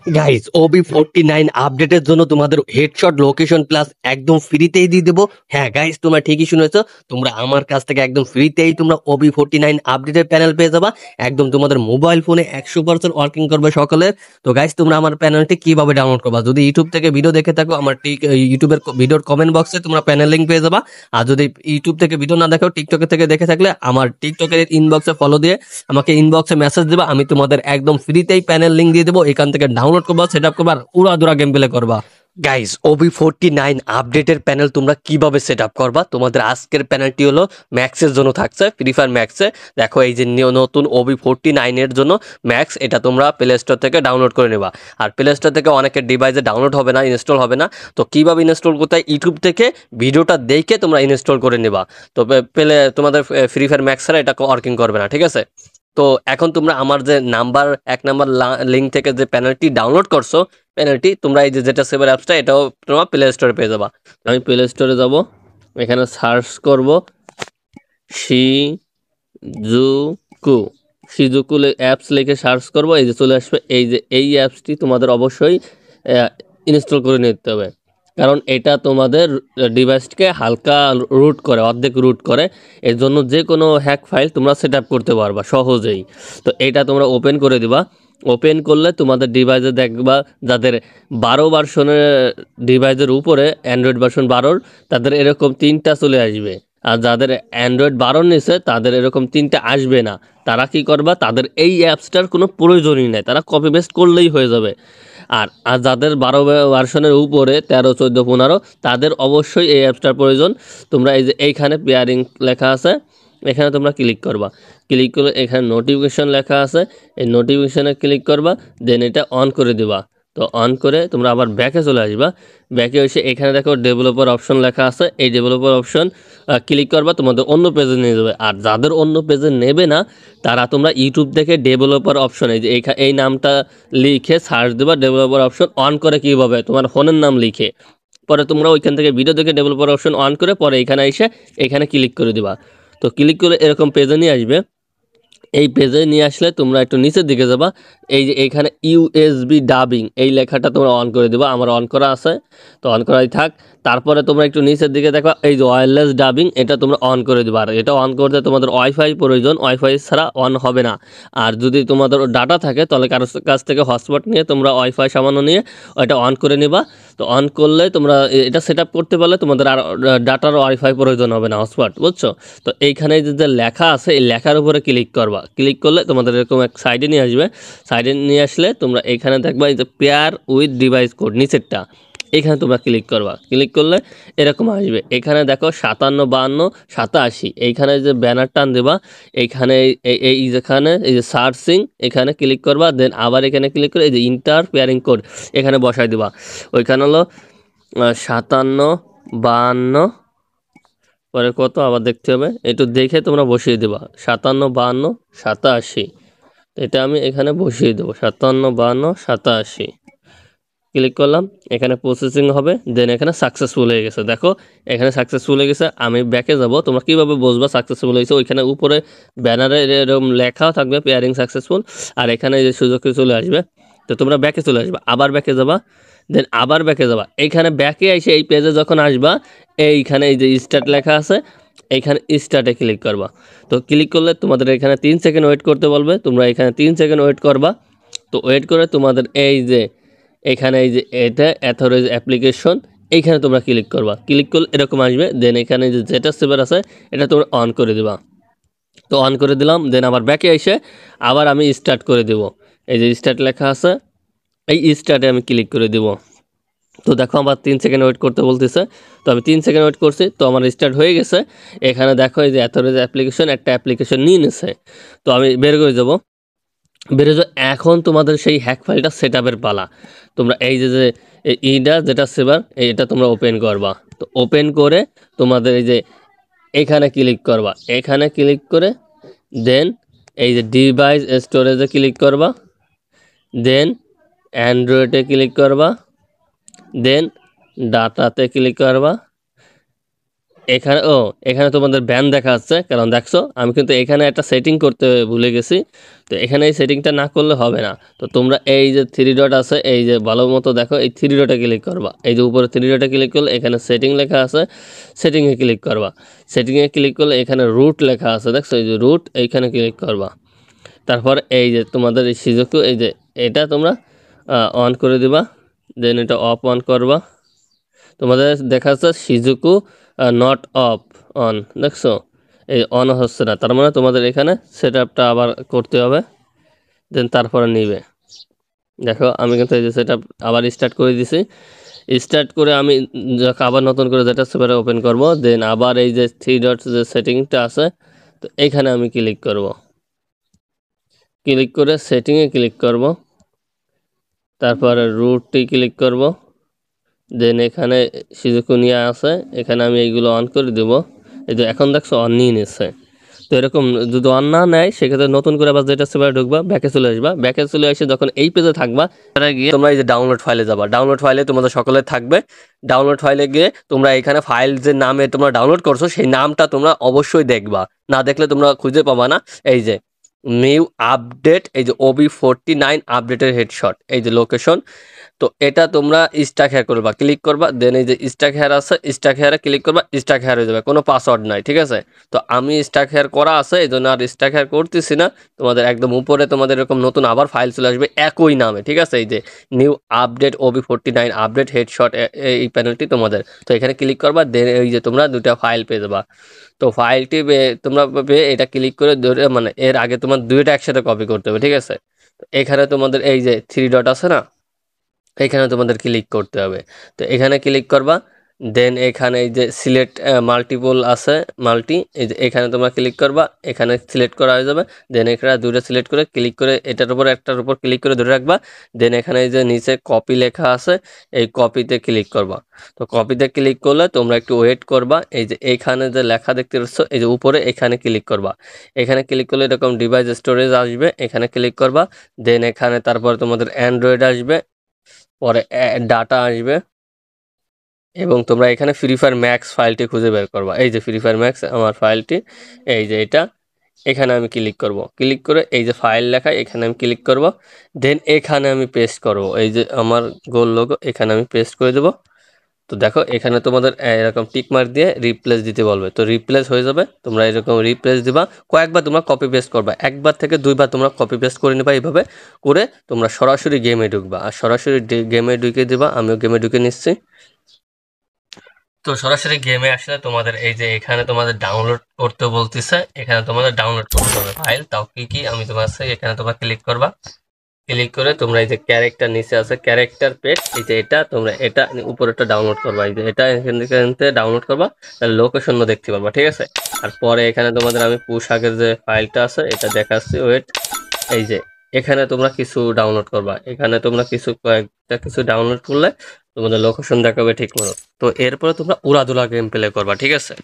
Guys OB49 আপডেটের জন্য তোমাদের হেডশট লোকেশন প্লাস একদম ফ্রিতেই দিয়ে দেবো। হ্যাঁ গাইস, তোমরা ঠিকই শুনেছো, তোমরা আমার কাছ থেকে একদম ফ্রিতেই তোমরা OB49 আপডেটের প্যানেল পেয়ে যাবা। একদম তোমাদের মোবাইল ফোনে 100% ওয়ার্কিং করবে সকলের। তো গাইস, তোমরা আমার প্যানেলটি কিভাবে ডাউনলোড করবা? যদি ইউটিউব থেকে ভিডিও দেখে থাকো, আমার ঠিক ইউটিউবের ভিডিওর কমেন্ট বক্সে তোমরা প্যানেল লিংক পেয়ে যাবা। আর যদি ইউটিউব থেকে ভিডিও না দেখো, টিকটক থেকে দেখে থাকলে আমার টিকটকের ইনবক্সে ফলো দিয়ে আমাকে ইনবক্সে মেসেজ দিবা, আমি তোমাদের একদম ফ্রিতেই প্যানেল লিংক দিয়ে দেবো। এখান থেকে ডাউনলোড করবা, সেট আপ করবা, আর উড়াধুরা গেম প্লে করবা। গাইস, OB49 আপডেটের প্যানেল তোমরা কিভাবে সেট আপ করবা? তোমাদের আজকের প্যানেলটি হলো ম্যাক্সের জন্য থাকছে, ফ্রি ফায়ার ম্যাক্সে। দেখো, এই যে নতুন OB49 এর জন্য ম্যাক্স, এটা তোমরা প্লে স্টোর থেকে ডাউনলোড করে নেবা। আর প্লে স্টোর থেকে অনেকের ডিভাইসে ডাউনলোড হবে না, ইনস্টল হবে না। তো কিভাবে ইনস্টল করতে হয়, ইউটিউব থেকে ভিডিওটা দেখে তোমরা ইনস্টল করে নেবা। তো পেলে তোমাদের ফ্রি ফায়ার ম্যাক্স ছাড়া এটা ওয়ার্কিং করবে না, ঠিক আছে? তো এখন তোমরা আমার যে এক নাম্বার লিঙ্ক থেকে যে প্যানেলটি ডাউনলোড করছো, প্যানেলটি তোমরা এই যে যেটা সেভার অ্যাপসটা, এটাও তোমরা প্লে স্টোরে পেয়ে যাবা। আমি প্লে স্টোরে যাব, এখানে সার্চ করব শিজুকু। শিজুকু অ্যাপস লিখে সার্চ করব, এই যে চলে আসবে। এই যে এই অ্যাপসটি তোমাদের অবশ্যই ইনস্টল করে নিতে হবে, কারণ এটা তোমাদের ডিভাইসকে হালকা রুট করে, অর্ধেক রুট করে। এর জন্য যে কোনো হ্যাক ফাইল তোমরা সেট আপ করতে পারবা সহজেই। তো এটা তোমরা ওপেন করে দিবা। ওপেন করলে তোমাদের ডিভাইসে দেখবা, যাদের 12 ভার্সনের ডিভাইসের উপরে, অ্যান্ড্রয়েড ভার্সন 12, তাদের এরকম 3টা চলে আসবে। আর যাদের অ্যান্ড্রয়েড 12 নিচে, তাদের এরকম 3টা আসবে না। তারা কি করবা, তাদের এই অ্যাপসটার কোনো প্রয়োজনই নেই, তারা কপি পেস্ট করলেই হয়ে যাবে। আর আর যাদের 12 ভার্সনের উপরে, 13, 14, 15, তাদের অবশ্যই এই অ্যাপসটার প্রয়োজন। তোমরা এই যে এইখানে পেয়ারিং লেখা আছে, এখানে তোমরা ক্লিক করবা। ক্লিক করলে এখানে নোটিফিকেশন লেখা আছে, এই নোটিফিকেশানে ক্লিক করবা, দেন এটা অন করে দিবা। তো অন করে তোমরা আবার ব্যাকে চলে আসবা। ব্যাকে এসে এখানে দেখো ডেভেলপার অপশন লেখা আছে, এই ডেভেলপার অপশন ক্লিক করবা, তোমাদের অন্য পেজে নিয়ে যাবে। আর যাদের অন্য পেজে নেবে না, তারা তোমরা ইউটিউব থেকে ডেভেলপার অপশন, এই যে এই নামটা লিখে সার্চ দেবা। ডেভেলপার অপশন অন করে কীভাবে, তোমার ফোনের নাম লিখে, পরে তোমরা ওইখান থেকে ভিডিও দেখে ডেভেলপার অপশন অন করে পরে এখানে এসে এখানে ক্লিক করে দিবা। তো ক্লিক করে এরকম পেজে নিয়ে আসবে। এই পেজে নিয়ে আসলে তোমরা একটু নিচের দিকে যাবা, এই যে এখানে USB ডাবিং এই লেখাটা তোমরা অন করে দেবা। আমার অন করা আছে, তো অন করাই থাক। তারপরে তোমরা একটু নিচের দিকে দেখবা, এই যে ওয়্যারলেস ডাবিং, এটা তোমরা অন করে দেবা। আর এটা অন করতে তোমাদের ওয়াইফাই প্রয়োজন, ওয়াইফাই ছাড়া অন হবে না। আর যদি তোমাদের ডাটা থাকে, তাহলে কারোর কাছ থেকে হটস্পট নিয়ে তোমরা ওয়াইফাই সামান্য নিয়ে ওইটা অন করে নিবা। তো অন করলে তোমরা এটা সেট আপ করতে পারলে তোমাদের আর ডাটার ওয়াইফাই প্রয়োজন হবে না, হটস্পট, বুঝছো? তো এইখানে যে লেখা আছে, এই লেখার উপরে ক্লিক করবা। ক্লিক করলে তোমাদের এরকম এক সাইডে নিয়ে আসবে। সাইডে নিয়ে আসলে তোমরা এখানে দেখবা, এই যে পেয়ার উইথ ডিভাইস কোড নিচেরটা, এখানে তোমরা ক্লিক করবা। ক্লিক করলে এরকম আসবে। এখানে দেখো 57, 52, 87, এইখানে যে ব্যানার টান দেবা। এইখানে এই যেখানে এই যে সার্চিং, এখানে ক্লিক করবা। দেন আবার এখানে ক্লিক করে এই যে ইন্টার পেয়ারিং কোড এখানে বসাই দেবা। ওইখানে হলো 57, 52, পরে কত আবার দেখতে হবে, একটু দেখে তোমরা বসিয়ে দেবা। 57, 52, 87, এটা আমি এখানে বসিয়ে দেবো। 57, 52, 87 ক্লিক করলাম। এখানে প্রসেসিং হবে, দেন এখানে সাকসেসফুল হয়ে গেছে। দেখো এখানে সাকসেসফুল হয়ে গেছে। আমি ব্যাকে যাব। তোমরা কীভাবে বুঝবা সাকসেসফুল হয়েছে? ওইখানে উপরে ব্যানারে এরকম লেখাও থাকবে পেয়ারিং সাকসেসফুল, আর এখানে যে সুযোগে চলে আসবে। তো তোমরা ব্যাকে চলে আসবে, আবার ব্যাকে যাবা, দেন আবার ব্যাকে যাবা। এইখানে ব্যাকে এসে এই পেজে যখন আসবা, এইখানে এই যে স্টার্ট লেখা আছে, এইখানে স্টার্টে ক্লিক করবা। তো ক্লিক করলে তোমাদের এখানে 3 সেকেন্ড ওয়েট করতে বলবে। তোমরা এখানে 3 সেকেন্ড ওয়েট করবা। তো ওয়েট করে তোমাদের এই যে এখানে এই যে এটা অথরাইজ অ্যাপ্লিকেশন, এইখানে তোমরা ক্লিক করবা। ক্লিক করলে এরকম আসবে। দেন এখানে যে যেটা সেভার আছে, এটা তোমরা অন করে দিবা। তো অন করে দিলাম। দেন আবার ব্যাকে এসে আবার আমি স্টার্ট করে দেব। এই যে স্টার্ট লেখা আছে, এই স্টার্টে আমি ক্লিক করে দেব। তো দেখো আমার 3 সেকেন্ড ওয়েট করতে বলতেছে। তো আমি 3 সেকেন্ড ওয়েট করছি, তো আমার স্টার্ট হয়ে গেছে। এখানে দেখো এই যে অথরাইজ অ্যাপ্লিকেশন, একটা অ্যাপ্লিকেশন নিয়ে নিছে। তো আমি বের করে যাব। বের হয়ে এখন তোমাদের সেই হ্যাক ফাইলটা সেট আপের পালা। তোমরা এই যে ইডা যেটা সেভার, এটা তোমরা ওপেন করবা। তো ওপেন করে তোমাদের এই যে এখানে ক্লিক করবা। এখানে ক্লিক করে দেন এই যে ডিভাইস স্টোরেজে ক্লিক করবা। দেন অ্যান্ড্রয়েডে ক্লিক করবা। দেন ডাটাতে ক্লিক করবা। এখানে এখানে তোমাদের ব্যান দেখা যাচ্ছে, কারণ দেখছো আমি কিন্তু এখানে একটা সেটিং করতে ভুলে গেছি। তো এখানে এই সেটিংটা না করলে হবে না। তো তোমরা এই যে থ্রি ডট আছে, এই যে ভালো মতো দেখো, এই থ্রি ডটে ক্লিক করবা। এই যে উপরে থ্রি ডটে ক্লিক করলে এখানে সেটিং লেখা আছে, সেটিংয়ে ক্লিক করবা। সেটিংয়ে ক্লিক করলে এখানে রুট লেখা আছে, দেখছো এই যে রুট, এইখানে ক্লিক করবা। তারপর এই যে তোমাদের এই সিজুকু, এই যে এটা তোমরা অন করে দিবা, দেন এটা অফ অন করবা। তোমাদের দেখা যাচ্ছে সিজুকু নট অফ অন, দেখছো এই অন হচ্ছে না, তার মানে তোমাদের এখানে সেট আপটা আবার করতে হবে, দেন তারপরে নিবে। দেখো আমি কিন্তু এই যে সেট আপ আবার স্টার্ট করে দিছি। স্টার্ট করে আমি আবার নতুন করে যেটা সেপারে ওপেন করব, দেন আবার এই যে থ্রি ডট যে সেটিংটা আছে, তো এইখানে আমি ক্লিক করব। ক্লিক করে সেটিংয়ে ক্লিক করব, তারপরে রুটটি ক্লিক করব, দেন এখানে সিজুকুনিয়া আছে, এখানে আমি এইগুলো অন করে দেব। এই যে এখন দেখছো অন নিয়ে নিচ্ছে। তো এরকম যদি অন না নেয় সেক্ষেত্রে নতুন করে আবার যেটা সেভাবে ঢুকবা, ব্যাকে চলে আসবা। ব্যাকে চলে এসে যখন এই পেজে থাকবা, তারা গিয়ে তোমরা এই যে ডাউনলোড ফাইলে যাবা। ডাউনলোড ফাইলে তোমাদের সকলের থাকবে। ডাউনলোড ফাইলে গিয়ে তোমরা এখানে ফাইল যে নামে তোমরা ডাউনলোড করছো সেই নামটা তোমরা অবশ্যই দেখবা, না দেখলে তোমরা খুঁজে পাবা না। এই যে নিউ আপডেট, এই যে OB49 আপডেটের হেডশট, এই যে লোকেশন। তো এটা তোমরা স্টাক হেয়ার করবা, ক্লিক করবা, দেন এই যে স্টাক হেয়ার আছে, স্টাক হেয়ারে ক্লিক করবা, স্টাক হেয়ার হয়ে যাবে, কোনো পাসওয়ার্ড নাই, ঠিক আছে। তো আমি স্টাক হেয়ার করা আছে, এই জন্য আর স্টাক হেয়ার করতেছি না। তোমাদের একদম উপরে তোমাদের এরকম নতুন আবার ফাইল চলে আসবে একই নামে, ঠিক আছে। এই যে new update OB49 update headshot, এই প্যানেলটি তোমাদের। তো এখানে ক্লিক করবা, দেন এই যে তোমরা দুটা ফাইল পেয়ে যাবা। তো ফাইলটি তোমরা পেয়ে এটা ক্লিক করে মানে এর আগে তোমার দুইটা একসাথে কপি করতে হবে, ঠিক আছে। তো এখানে তোমাদের এই যে থ্রি ডট আছে না, এখানে তোমাদের ক্লিক করতে হবে। তো এখানে ক্লিক করবা, দেন এখানে এই যে সিলেক্ট মাল্টিপল আছে, মাল্টি, এই যে এখানে তোমরা ক্লিক করবা, এখানে সিলেক্ট করা হয়ে যাবে। দেন এখানে দুটো সিলেক্ট করে ক্লিক করে এটার উপর একটার উপর ক্লিক করে ধরে রাখবা। দেন এখানে এই যে নিচে কপি লেখা আছে, এই কপিতে ক্লিক করবা। তো কপিতে ক্লিক করলে তোমরা একটু ওয়েট করবা। এই যে এইখানে যে লেখা দেখতে পাচ্ছ, এই যে উপরে এখানে ক্লিক করবা। এখানে ক্লিক করলে এরকম ডিভাইস স্টোরেজ আসবে, এখানে ক্লিক করবা। দেন এখানে তারপর তোমাদের অ্যান্ড্রয়েড আসবে, পরে ডাটা আসবে, এবং তোমরা এখানে ফ্রি ফায়ার ম্যাক্স ফাইলটি খুঁজে বের করবা। এই যে ফ্রি ফায়ার ম্যাক্স আমার ফাইলটি, এই যে এটা। এখানে আমি ক্লিক করব, ক্লিক করে এই যে ফাইল লেখা, এখানে আমি ক্লিক করব। দেন এখানে আমি পেস্ট করব, এই যে আমার গোল লোগো, এখানে আমি পেস্ট করে দেব। তো দেখো এখানে তোমাদের এরকম টিক মার্ক দিয়ে রিপ্লেস দিতে বলবে, তো রিপ্লেস হয়ে যাবে। তোমরা এরকম রিপ্লেস দিবা, কয়েকবার তোমরা কপি পেস্ট করবা, একবার থেকে দুইবার তোমরা কপি পেস্ট করে নিবা। এইভাবে করে তোমরা সরাসরি গেমে ঢুকবা, আর সরাসরি গেমে ঢুকে দিবা। আমিও গেমে ঢুকে নিচ্ছি। তো সরাসরি গেমে আসলে তোমাদের এই যে এখানে তোমাদের ডাউনলোড করতে বলতেছে, এখানে তোমাদের ডাউনলোড করতে হবে ফাইল। তাও কি কি আমি তোমার এখানে তোমরা ক্লিক করবা। ক্লিক করে তোমরা এই যে ক্যারেক্টার নিচে আছে, ক্যারেক্টার পেজ, এই যে এটা তোমরা এটা উপরেটা ডাউনলোড করবা। এই যে এটা এখান থেকে ডাউনলোড করবা, তাহলে লোকেশন দেখতে পারবা, ঠিক আছে। আর পরে এখানে তোমাদের আমি পুশ আগের যে ফাইলটা আছে এটা দেখাচ্ছি, ওয়েট। এই যে এখানে তোমরা কিছু ডাউনলোড করবা, এখানে তোমরা কয়েকটা কিছু ডাউনলোড করলে তোমাদের লোকেশন দেখাবে ঠিক মতো। তো এরপরে তোমরা উড়াদুরা গেম প্লে করবা, ঠিক আছে।